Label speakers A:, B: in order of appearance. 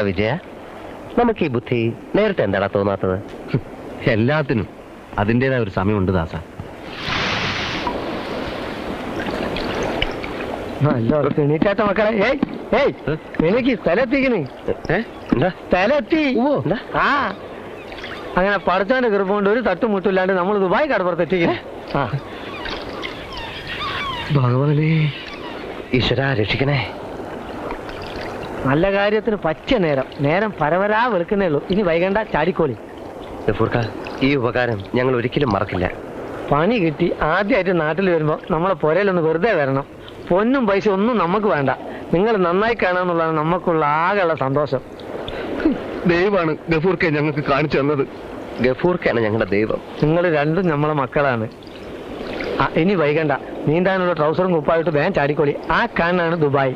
A: വിജയ, നമുക്ക് ഈ ബുദ്ധി നേരത്തെ എന്താടാ തോന്നാത്തത്?
B: എല്ലാത്തിനും അതിൻ്റെതായ ഒരു സമയമുണ്ട് ദാസ.
C: എണീറ്റാത്ത മക്കളെ, എനിക്ക് സ്ഥലത്തിക്കണേ, സ്ഥലത്തി. ആ അങ്ങനെ പഠിച്ചവന്റെ കൃപ കൊണ്ട് ഒരു തട്ടുമുട്ടില്ലാണ്ട് നമ്മൾ ദുബായ് കടപ്പുറത്തെത്തിക്കണേ. ആ
A: ഭഗവാനെ, ഈശ്വര രക്ഷിക്കണേ.
C: നല്ല കാര്യത്തിന് പറ്റിയ നേരം പരവരാ വെളുക്കുന്നേ ഉള്ളൂ. ഇനി വൈകണ്ട, ചാടിക്കോളി.
A: ഈ ഉപകാരം ഞങ്ങൾ ഒരിക്കലും മറക്കില്ല.
C: പണി കിട്ടി ആദ്യമായിട്ട് നാട്ടിൽ വരുമ്പോ നമ്മളെ പുരയിലൊന്ന് വെറുതെ വരണം. പൊന്നും പൈസ ഒന്നും നമുക്ക് വേണ്ട, നിങ്ങൾ നന്നായി കാണാന്നുള്ളതാണ് നമുക്കുള്ള ആകെയുള്ള സന്തോഷം.
B: ദൈവമാണ് ഗഫൂർക്കെ ഞങ്ങൾക്ക് കാണിച്ചു തന്നത്.
A: ഗഫൂർക്കാണ് ഞങ്ങളുടെ ദൈവം.
C: നിങ്ങൾ രണ്ടും നമ്മളെ മക്കളാണ്. ഇനി വൈകണ്ട, നീന്താനുള്ള ട്രൗസറും കുപ്പായിട്ട് വേഗം ചാടിക്കോളി. ആ കാണാണ് ദുബായ്.